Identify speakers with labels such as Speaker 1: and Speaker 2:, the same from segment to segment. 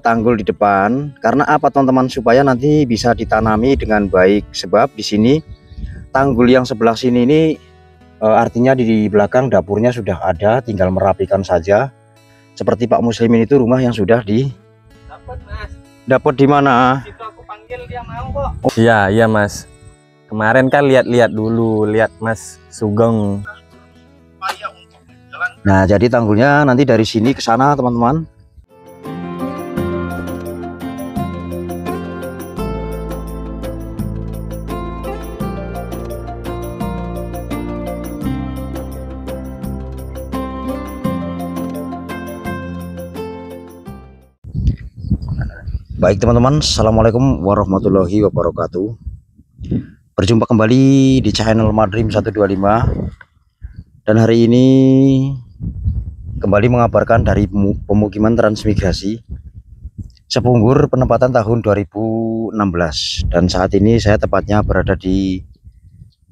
Speaker 1: tanggul di depan. Karena apa teman-teman? Supaya nanti bisa ditanami dengan baik. Sebab di sini tanggul yang sebelah sini ini artinya di belakang dapurnya sudah ada, tinggal merapikan saja. Seperti Pak Muslimin itu rumah yang sudah
Speaker 2: dapat, Mas.
Speaker 1: Dapat di mana?
Speaker 2: Itu aku panggil dia mau kok.
Speaker 1: Oh.
Speaker 3: Iya Mas. Kemarin kan lihat-lihat dulu, lihat Mas Sugeng.
Speaker 1: Nah, jadi tanggulnya nanti dari sini ke sana, teman-teman. Baik teman-teman, assalamualaikum warahmatullahi wabarakatuh. Berjumpa kembali di channel Madrim 125. Dan hari ini kembali mengabarkan dari pemukiman transmigrasi Sepunggur penempatan tahun 2016. Dan saat ini saya tepatnya berada di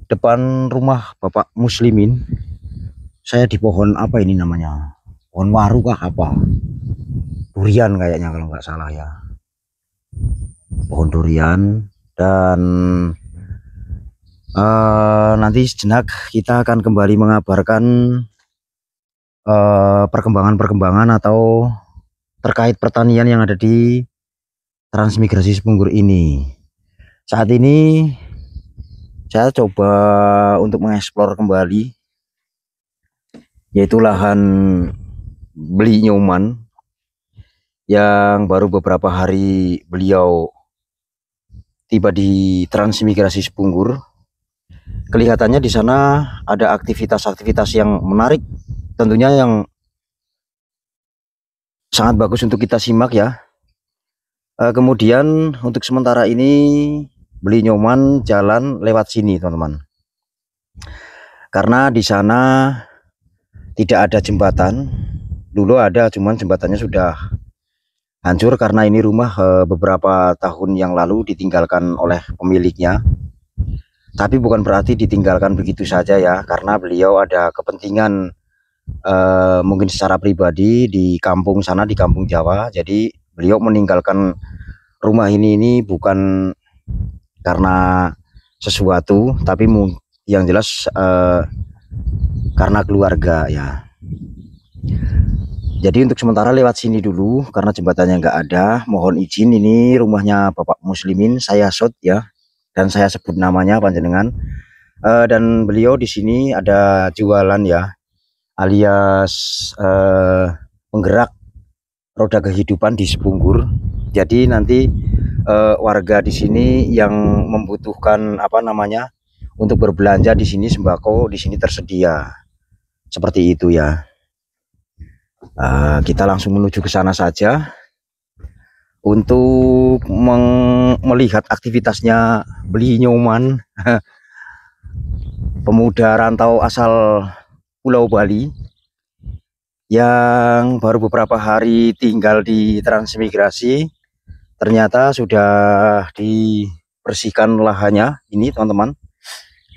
Speaker 1: depan rumah Bapak Muslimin. Saya di pohon apa ini namanya? Pohon waru kah apa? Durian kayaknya kalau nggak salah ya. Pohon durian. Dan nanti sejenak kita akan kembali mengabarkan perkembangan-perkembangan atau terkait pertanian yang ada di transmigrasi Sepunggur ini. Saat ini saya coba untuk mengeksplor kembali, yaitu lahan Beli Nyoman yang baru beberapa hari beliau tiba di transmigrasi Sepunggur. Kelihatannya di sana ada aktivitas-aktivitas yang menarik, tentunya yang sangat bagus untuk kita simak ya. Kemudian untuk sementara ini Beli Nyoman jalan lewat sini teman-teman, karena di sana tidak ada jembatan. Dulu ada, cuman jembatannya sudah hancur karena ini rumah beberapa tahun yang lalu ditinggalkan oleh pemiliknya. Tapi bukan berarti ditinggalkan begitu saja ya, karena beliau ada kepentingan mungkin secara pribadi di kampung sana, di kampung Jawa. Jadi beliau meninggalkan rumah ini bukan karena sesuatu, tapi yang jelas karena keluarga ya. Jadi untuk sementara lewat sini dulu karena jembatannya nggak ada. Mohon izin, ini rumahnya Bapak Muslimin, saya shot ya, dan saya sebut namanya panjenengan. Dan beliau di sini ada jualan ya, alias penggerak roda kehidupan di Sepunggur. Jadi nanti warga di sini yang membutuhkan apa namanya untuk berbelanja di sini, sembako di sini tersedia. Seperti itu ya. Kita langsung menuju ke sana saja untuk melihat aktivitasnya Beli Nyoman, pemuda rantau asal Pulau Bali yang baru beberapa hari tinggal di transmigrasi. Ternyata sudah dibersihkan lahannya ini teman-teman,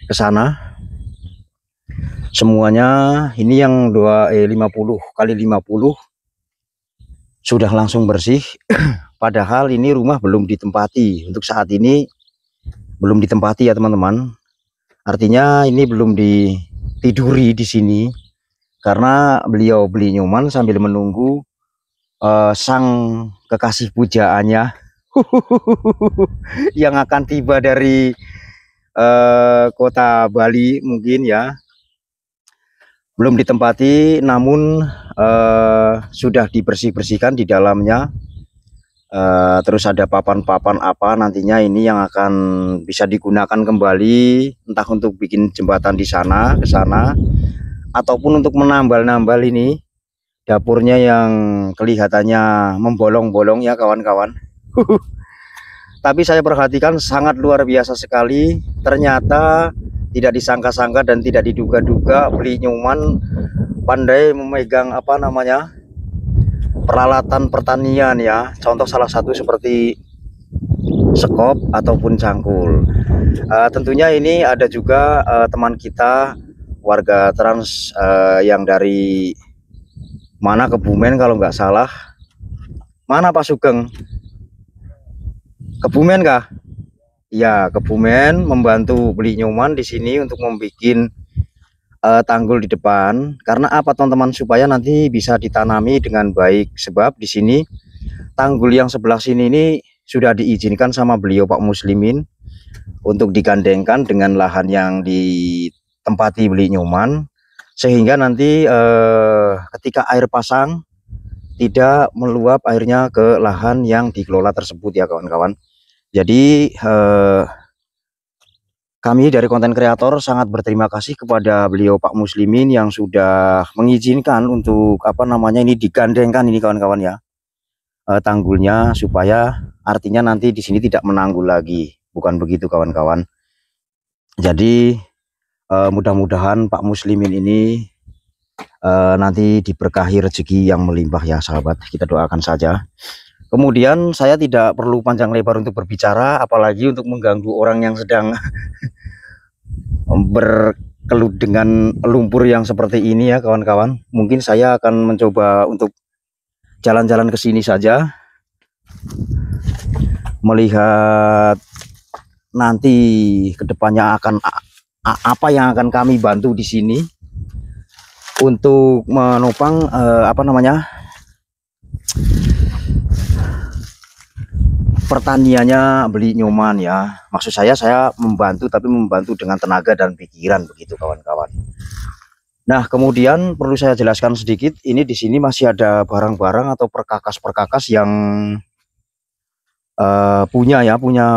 Speaker 1: ke sana. Semuanya ini yang 50 kali 50 sudah langsung bersih. Padahal ini rumah belum ditempati. Untuk saat ini belum ditempati ya teman-teman. Artinya ini belum ditiduri di sini karena beliau Beli Nyoman sambil menunggu sang kekasih pujaannya yang akan tiba dari kota Bali mungkin ya. Belum ditempati, namun sudah dibersih-bersihkan di dalamnya. Terus ada papan-papan apa nantinya ini yang akan bisa digunakan kembali, entah untuk bikin jembatan di sana ke sana ataupun untuk menambal-nambal ini dapurnya yang kelihatannya membolong-bolong ya kawan-kawan. Tapi saya perhatikan sangat luar biasa sekali. Ternyata tidak disangka-sangka dan tidak diduga-duga Beli Nyoman pandai memegang apa namanya peralatan pertanian ya. Contoh salah satu seperti sekop ataupun cangkul. Tentunya ini ada juga teman kita warga trans yang dari mana, Kebumen kalau nggak salah. Mana Pak Sugeng? Kebumen kah? Ya, Kebumen membantu beli Nyoman di sini untuk membuat tanggul di depan. Karena apa teman-teman? Supaya nanti bisa ditanami dengan baik. Sebab di sini tanggul yang sebelah sini ini sudah diizinkan sama beliau Pak Muslimin untuk digandengkan dengan lahan yang ditempati beli Nyoman, sehingga nanti ketika air pasang tidak meluap airnya ke lahan yang dikelola tersebut ya kawan-kawan. Jadi kami dari konten kreator sangat berterima kasih kepada beliau Pak Muslimin yang sudah mengizinkan untuk ini digandengkan ini kawan-kawan ya, tanggulnya, supaya artinya nanti di sini tidak menanggul lagi, bukan begitu kawan-kawan. Jadi mudah-mudahan Pak Muslimin ini nanti diberkahi rezeki yang melimpah ya sahabat, kita doakan saja. Kemudian saya tidak perlu panjang lebar untuk berbicara, apalagi untuk mengganggu orang yang sedang berkelut dengan lumpur yang seperti ini ya kawan-kawan. Mungkin saya akan mencoba untuk jalan-jalan ke sini saja, melihat nanti kedepannya akan apa yang akan kami bantu di sini untuk menopang pertaniannya beli Nyoman ya. Maksud saya membantu, tapi membantu dengan tenaga dan pikiran begitu kawan-kawan. Nah, kemudian perlu saya jelaskan sedikit, ini di sini masih ada barang-barang atau perkakas-perkakas yang punya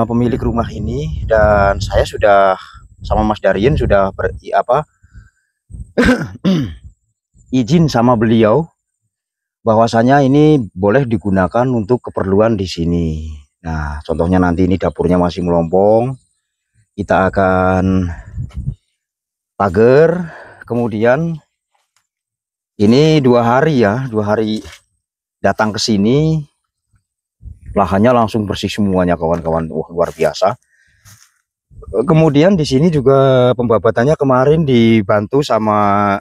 Speaker 1: pemilik rumah ini, dan saya sudah sama Mas Darien sudah izin sama beliau bahwasanya ini boleh digunakan untuk keperluan di sini. Nah, contohnya nanti ini dapurnya masih melompong, kita akan pagar. Kemudian ini 2 hari datang ke sini, lahannya langsung bersih semuanya kawan-kawan. Wah, luar biasa. Kemudian di sini juga pembabatannya kemarin dibantu sama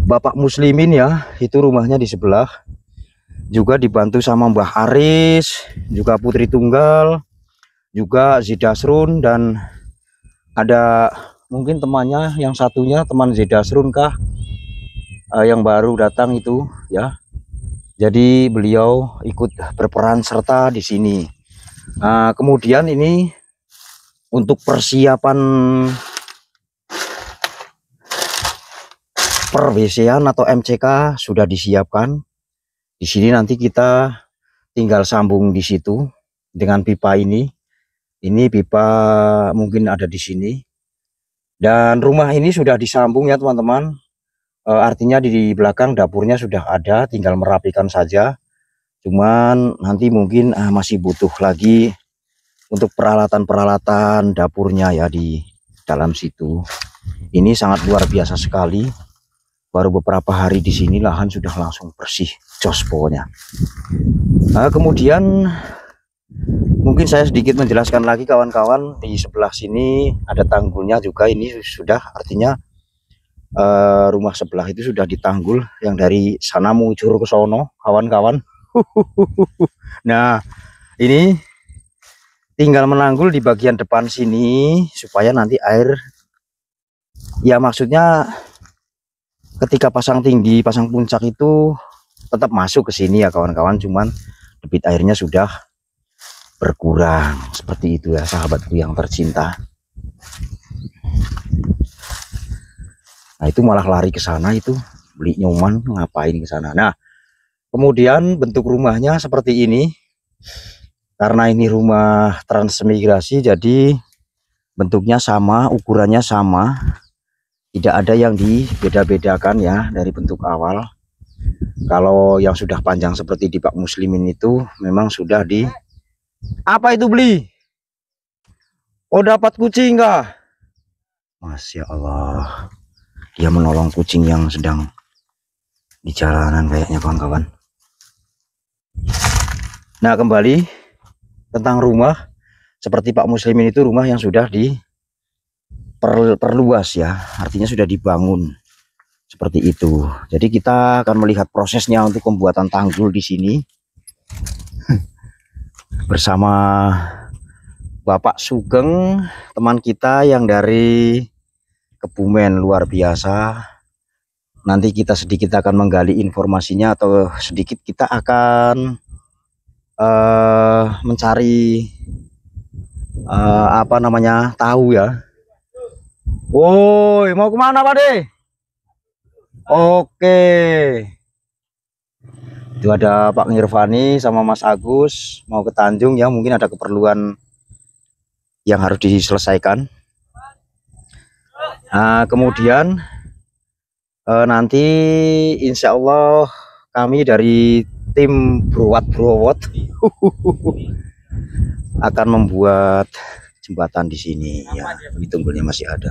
Speaker 1: Bapak Muslimin ya, itu rumahnya di sebelah. Juga dibantu sama Mbah Aris, juga Putri Tunggal, juga Zidasrun, dan ada mungkin temannya yang satunya, teman Zidasrun kah, yang baru datang itu ya. Jadi beliau ikut berperan serta di sini. Kemudian ini untuk persiapan per WC-an atau MCK sudah disiapkan. Di sini nanti kita tinggal sambung di situ dengan pipa ini. Ini pipa mungkin ada di sini. Dan rumah ini sudah disambung ya teman-teman. Artinya di belakang dapurnya sudah ada, tinggal merapikan saja. Cuman nanti mungkin masih butuh lagi untuk peralatan-peralatan dapurnya ya di dalam situ. Ini sangat luar biasa sekali. Baru beberapa hari di sini lahan sudah langsung bersih, jos pokoknya. Kemudian mungkin saya sedikit menjelaskan lagi kawan-kawan, di sebelah sini ada tanggulnya juga. Ini sudah artinya rumah sebelah itu sudah ditanggul, yang dari sana mengucur ke sono kawan-kawan. Nah, ini tinggal menanggul di bagian depan sini supaya nanti air, ya maksudnya ketika pasang tinggi, pasang puncak itu tetap masuk ke sini ya kawan-kawan, cuman debit airnya sudah berkurang. Seperti itu ya sahabatku yang tercinta. Nah, itu malah lari ke sana, itu beli Nyoman ngapain ke sana. Nah, kemudian bentuk rumahnya seperti ini. Karena ini rumah transmigrasi, jadi bentuknya sama, ukurannya sama. Tidak ada yang dibeda-bedakan ya dari bentuk awal. Kalau yang sudah panjang seperti di Pak Muslimin itu memang sudah di... Apa itu beli? Oh, dapat kucing kah? Masya Allah. Dia menolong kucing yang sedang di jalanan kayaknya kawan-kawan. Nah, kembali tentang rumah. Seperti Pak Muslimin itu rumah yang sudah diperluas ya, artinya sudah dibangun. Seperti itu. Jadi kita akan melihat prosesnya untuk pembuatan tanggul di sini bersama Bapak Sugeng, teman kita yang dari Kebumen, luar biasa. Nanti kita sedikit akan menggali informasinya, atau sedikit kita akan mencari apa namanya, tahu ya. Woi, mau kemana Pak De? Oke, itu ada Pak Nirvani sama Mas Agus mau ke Tanjung ya, mungkin ada keperluan yang harus diselesaikan. Nah, kemudian nanti insya Allah kami dari tim Browot akan membuat jembatan di sini ya. Ini tunggulnya masih ada.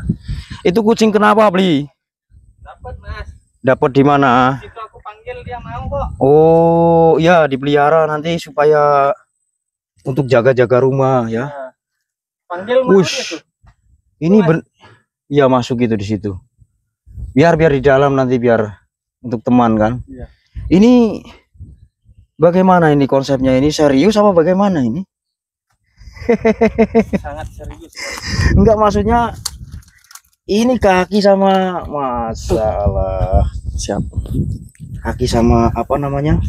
Speaker 1: Itu kucing kenapa beli?
Speaker 2: Dapat mas.
Speaker 1: Dapat di mana?
Speaker 2: Itu aku panggil dia mau kok.
Speaker 1: Oh ya, dipelihara nanti supaya untuk jaga-jaga rumah ya.
Speaker 2: Panggil mau dia tuh.
Speaker 1: Ini ya masuk gitu di situ. Biar di dalam nanti, biar untuk teman kan.
Speaker 2: Iya.
Speaker 1: Ini bagaimana ini konsepnya, ini serius apa bagaimana ini?
Speaker 2: Sangat serius.
Speaker 1: Enggak, maksudnya ini kaki sama masalah siapa? Kaki sama apa namanya?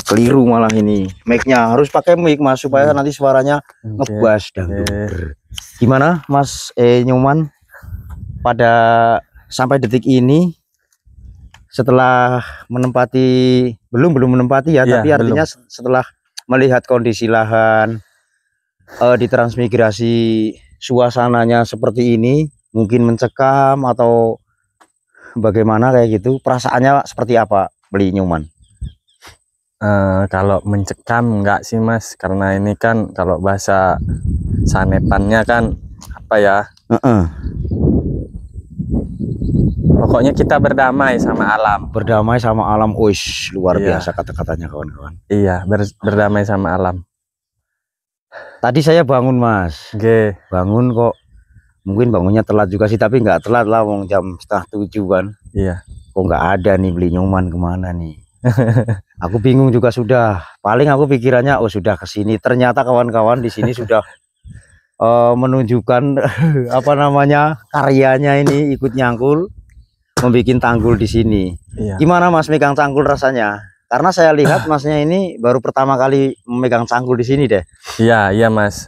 Speaker 1: Keliru malah ini. Mic-nya harus pakai mic Mas supaya nanti suaranya ngebas dangdut. Gimana Mas Nyoman? Pada sampai detik ini setelah menempati, belum menempati ya, tapi artinya setelah melihat kondisi lahan ditransmigrasi, suasananya seperti ini, mungkin mencekam atau bagaimana kayak gitu, perasaannya seperti apa beli Nyoman?
Speaker 3: Kalau mencekam enggak sih Mas, karena ini kan kalau bahasa sanetannya kan apa ya, pokoknya kita berdamai sama alam.
Speaker 1: Berdamai sama alam, uish, luar biasa kata-katanya kawan-kawan.
Speaker 3: Iya, berdamai sama alam.
Speaker 1: Tadi saya bangun Mas. Bangun kok, mungkin bangunnya telat juga sih, tapi nggak telat lah, wong jam 6:30 kan.
Speaker 3: Iya.
Speaker 1: Kok nggak ada nih beli Nyoman, kemana nih? Aku bingung juga sudah. Paling aku pikirannya oh sudah kesini. Ternyata kawan-kawan di sini sudah menunjukkan apa namanya, karyanya ini ikut nyangkul, membuat tanggul di sini. Iya. Gimana Mas megang tanggul rasanya? Karena saya lihat Masnya ini baru pertama kali memegang tanggul di sini deh.
Speaker 3: Iya Mas.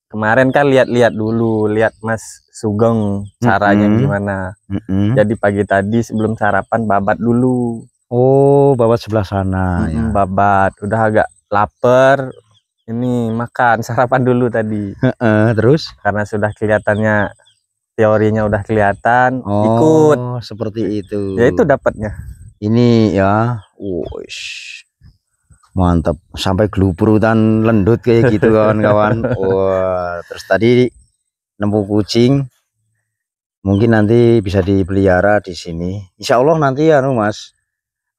Speaker 3: Kemarin kan lihat dulu, lihat Mas Sugeng caranya gimana. Jadi pagi tadi sebelum sarapan babat dulu.
Speaker 1: Oh, babat sebelah sana. Ya.
Speaker 3: Babat, udah agak lapar. Ini makan sarapan dulu tadi.
Speaker 1: Terus
Speaker 3: karena sudah kelihatannya teorinya udah kelihatan, ikut
Speaker 1: seperti itu.
Speaker 3: Ya itu dapatnya.
Speaker 1: Ini ya, wush, mantap, sampai geluprutan lendut kayak gitu kawan-kawan. Wah, terus tadi nemu kucing, mungkin nanti bisa dipelihara di sini. Insya Allah nanti ya Mas,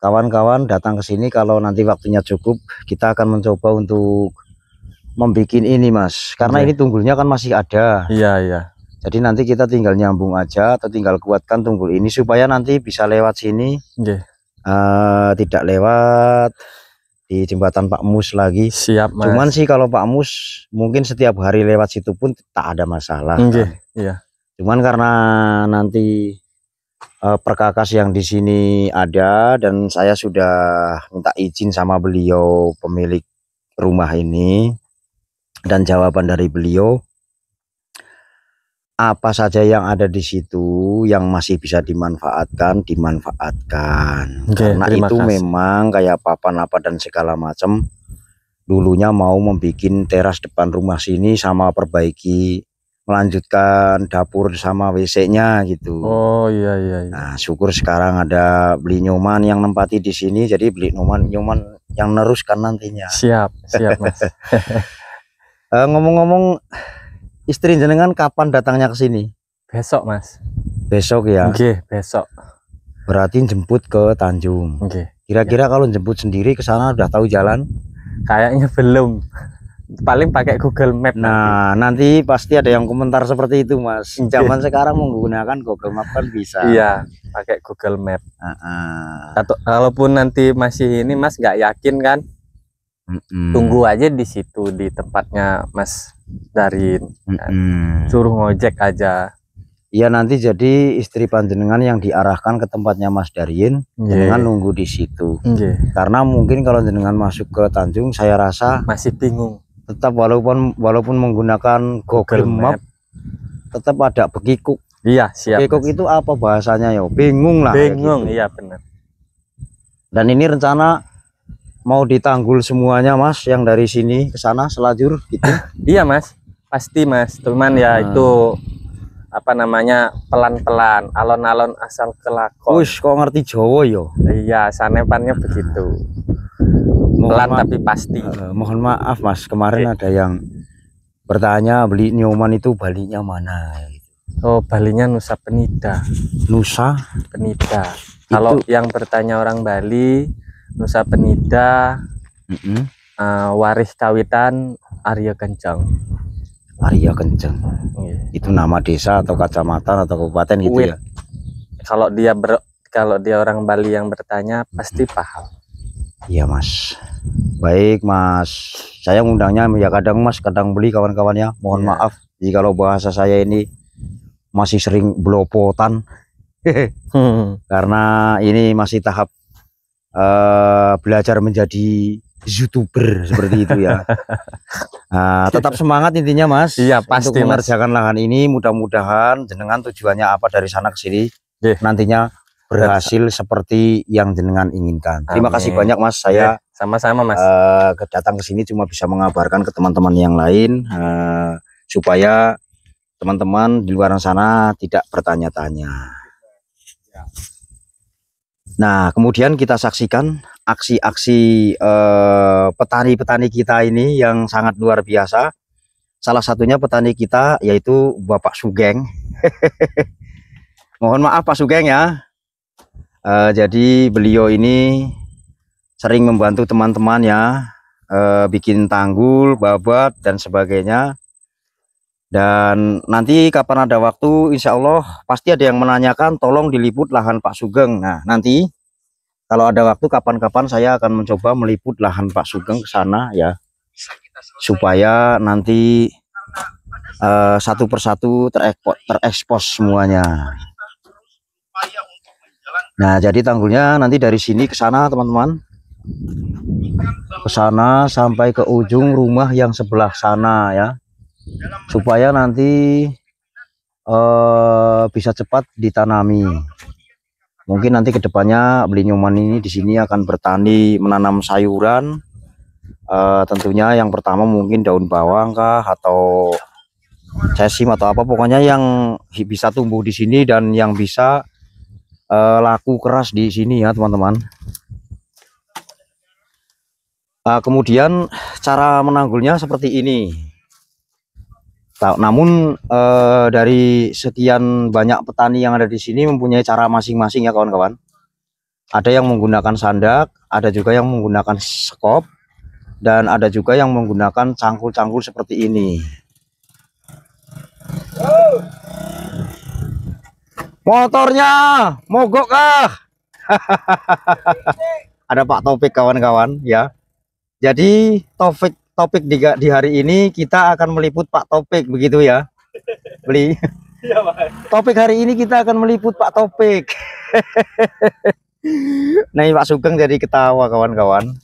Speaker 1: kawan-kawan datang ke sini kalau nanti waktunya cukup, kita akan mencoba untuk membuat ini Mas, karena ini tunggulnya kan masih ada. Iya. Jadi nanti kita tinggal nyambung aja atau tinggal kuatkan tunggul ini supaya nanti bisa lewat sini. Tidak lewat di jembatan Pak Mus lagi. Siap Mas. Cuman sih kalau Pak Mus mungkin setiap hari lewat situ pun tak ada masalah. Iya. Cuman karena nanti perkakas yang di sini ada dan saya sudah minta izin sama beliau pemilik rumah ini, dan jawaban dari beliau apa saja yang ada di situ yang masih bisa dimanfaatkan. Karena itu memang kayak papan apa dan segala macam, dulunya mau membuat teras depan rumah sini sama perbaiki, melanjutkan dapur sama WC-nya gitu. Oh iya. Nah, syukur sekarang ada beli Nyoman yang nempati di sini, jadi beli Nyoman yang neruskan nantinya. Siap Mas. Ngomong-ngomong, istri jenengan kapan datangnya ke sini?
Speaker 3: Besok Mas.
Speaker 1: Besok ya?
Speaker 3: Besok.
Speaker 1: Berarti jemput ke Tanjung. Kira-kira kalau jemput sendiri ke sana udah tahu jalan? Kayaknya belum. Paling pakai Google Map. Nah, nanti pasti ada yang komentar seperti itu Mas. Zaman sekarang menggunakan Google Map kan bisa. Iya.
Speaker 3: pakai Google Map. Atau kalaupun nanti masih ini Mas nggak yakin kan, tunggu aja di situ di tempatnya Mas Darin, kan. Suruh ngojek aja.
Speaker 1: Iya, nanti jadi istri panjenengan yang diarahkan ke tempatnya Mas Darin, jenengan nunggu di situ. Karena mungkin kalau jenengan masuk ke Tanjung, saya rasa
Speaker 3: masih bingung.
Speaker 1: Tetap walaupun menggunakan Google Map, tetap ada bekikuk.
Speaker 3: Iya, siap.
Speaker 1: Bekikuk itu apa bahasanya ya? Bingung lah.
Speaker 3: Bingung,
Speaker 1: gitu.
Speaker 3: iya benar.
Speaker 1: Dan ini rencana mau ditanggul semuanya Mas, yang dari sini ke sana selajur gitu.
Speaker 3: Iya Mas, pasti Mas. Cuman ya itu apa namanya, pelan-pelan, alon-alon asal kelakon.
Speaker 1: Wih, kok ngerti Jawa yo?
Speaker 3: Iya, sanepannya begitu. Pelan tapi pasti.
Speaker 1: Mohon maaf Mas, kemarin ada yang bertanya beli nyoman itu Balinya mana?
Speaker 3: Oh, Balinya Nusa Penida.
Speaker 1: Nusa
Speaker 3: Penida. Kalau yang bertanya orang Bali, Nusa Penida, Waris Kawitan Arya Kenceng.
Speaker 1: Arya Kenceng. Itu nama desa atau kecamatan atau kabupaten gitu ya?
Speaker 3: Kalau dia orang Bali yang bertanya pasti paham.
Speaker 1: Iya Mas. Baik Mas, saya ngundangnya ya kadang Mas, kadang beli kawan-kawannya. Mohon maaf jika kalau bahasa saya ini masih sering blopotan. Karena ini masih tahap belajar menjadi YouTuber seperti itu ya. Nah, tetap semangat intinya Mas.
Speaker 3: Iya pasti
Speaker 1: untuk mengerjakan lahan ini. Mudah-mudahan jenengan tujuannya apa dari sana ke sini nantinya berhasil seperti yang jenengan inginkan. Terima kasih banyak Mas. Saya
Speaker 3: sama-sama Mas.
Speaker 1: Datang ke sini cuma bisa mengabarkan ke teman-teman yang lain supaya teman-teman di luar sana tidak bertanya-tanya. Nah, kemudian kita saksikan aksi-aksi petani-petani kita ini yang sangat luar biasa. Salah satunya petani kita yaitu Bapak Sugeng. Mohon maaf Pak Sugeng ya. Jadi beliau ini sering membantu teman-teman ya, bikin tanggul, babat dan sebagainya. Dan nanti kapan ada waktu, insya Allah pasti ada yang menanyakan tolong diliput lahan Pak Sugeng. Nah nanti kalau ada waktu kapan-kapan saya akan mencoba meliput lahan Pak Sugeng ke sana ya, supaya nanti satu persatu terekspos semuanya. Nah jadi tanggulnya nanti dari sini ke sana teman-teman, ke sana sampai ke ujung rumah yang sebelah sana ya, supaya nanti bisa cepat ditanami. Mungkin nanti kedepannya beli nyoman ini di sini akan bertani menanam sayuran. Tentunya yang pertama mungkin daun bawang kah atau sesim atau apa, pokoknya yang bisa tumbuh di sini dan yang bisa laku keras di sini ya teman-teman. Kemudian cara menanggulnya seperti ini. Namun dari sekian banyak petani yang ada di sini mempunyai cara masing-masing ya kawan-kawan. Ada yang menggunakan sandak, ada juga yang menggunakan skop, dan ada juga yang menggunakan cangkul-cangkul seperti ini. Motornya mogok kah? Ada Pak Taufik kawan-kawan ya. Jadi topik di hari ini kita akan meliput Pak Taufik begitu ya. Beli. Topik hari ini kita akan meliput Pak Taufik. Nah, Pak Sugeng jadi ketawa kawan-kawan.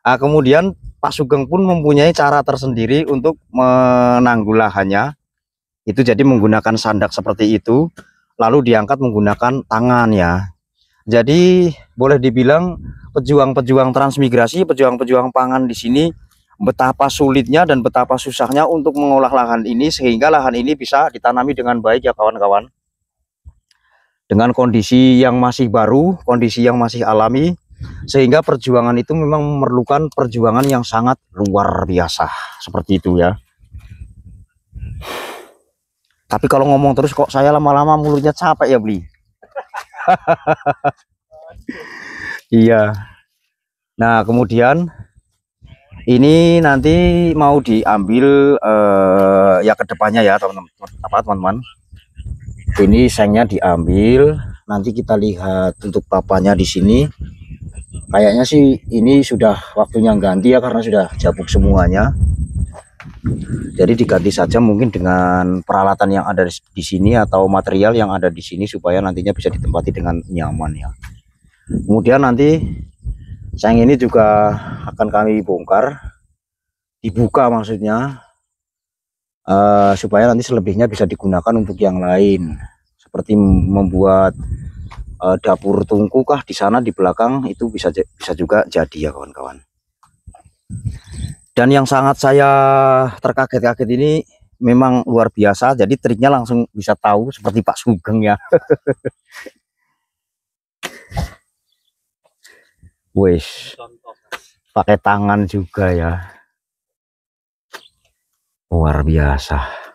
Speaker 1: Kemudian Pak Sugeng pun mempunyai cara tersendiri untuk menanggul lahannya. Itu jadi menggunakan sandak seperti itu, lalu diangkat menggunakan tangan ya. Jadi boleh dibilang pejuang-pejuang transmigrasi, pejuang-pejuang pangan di sini betapa sulitnya dan betapa susahnya untuk mengolah lahan ini sehingga lahan ini bisa ditanami dengan baik ya kawan-kawan. Dengan kondisi yang masih baru, kondisi yang masih alami, sehingga perjuangan itu memang memerlukan perjuangan yang sangat luar biasa seperti itu ya. Tapi kalau ngomong terus kok saya lama-lama mulutnya capek ya beli. Iya. Nah kemudian ini nanti mau diambil ya kedepannya ya teman-teman. Ini sengnya diambil, nanti kita lihat untuk papannya di sini. Kayaknya sih ini sudah waktunya ganti ya, karena sudah jabuk semuanya. Jadi diganti saja mungkin dengan peralatan yang ada di sini atau material yang ada di sini, supaya nantinya bisa ditempati dengan nyaman ya. Kemudian nanti sang ini juga akan kami bongkar, dibuka maksudnya, supaya nanti selebihnya bisa digunakan untuk yang lain, seperti membuat dapur tungku kah di sana di belakang, itu bisa juga jadi ya kawan-kawan. Dan yang sangat saya terkaget-kaget ini memang luar biasa, jadi triknya langsung bisa tahu seperti Pak Sugeng ya. Wes, pakai tangan juga ya, luar biasa.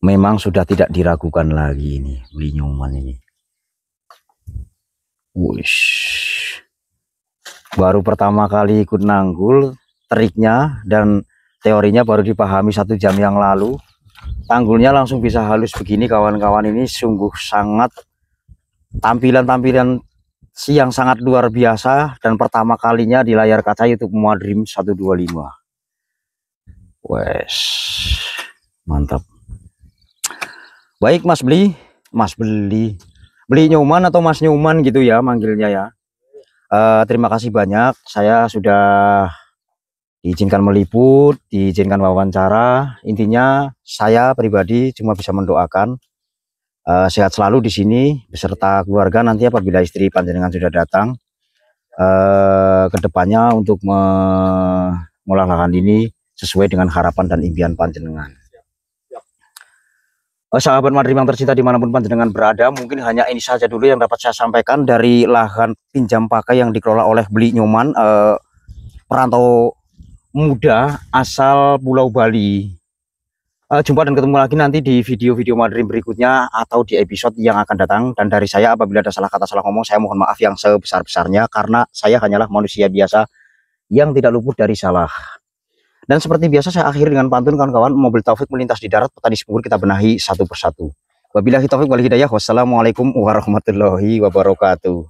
Speaker 1: Memang sudah tidak diragukan lagi ini Beli Nyoman ini. Wush. Baru pertama kali ikut nanggul, triknya dan teorinya baru dipahami 1 jam yang lalu. Tanggulnya langsung bisa halus begini kawan-kawan, ini sungguh sangat tampilan yang sangat luar biasa, dan pertama kalinya di layar kaca YouTube Muhammad Dream 125. Wes, mantap. Baik Beli Nyoman atau Mas Nyoman gitu ya manggilnya ya. Terima kasih banyak, saya sudah diizinkan meliput, diizinkan wawancara. Intinya saya pribadi cuma bisa mendoakan sehat selalu di sini beserta keluarga. Nanti apabila istri panjenengan sudah datang ke depannya untuk mengolah lahan ini sesuai dengan harapan dan impian panjenengan. Sahabat Muhammad Dream yang tercinta dimanapun panjenengan berada, mungkin hanya ini saja dulu yang dapat saya sampaikan dari lahan pinjam pakai yang dikelola oleh Beli Nyoman, perantau muda asal Pulau Bali. Jumpa dan ketemu lagi nanti di video-video Muhammad Dream berikutnya atau di episode yang akan datang. Dan dari saya apabila ada salah kata salah ngomong, saya mohon maaf yang sebesar-besarnya, karena saya hanyalah manusia biasa yang tidak luput dari salah. Dan seperti biasa saya akhiri dengan pantun kawan-kawan, mobil taufik melintas di darat, petani sumur kita benahi satu persatu. Wabillahi taufik wal hidayah. Wassalamualaikum warahmatullahi wabarakatuh.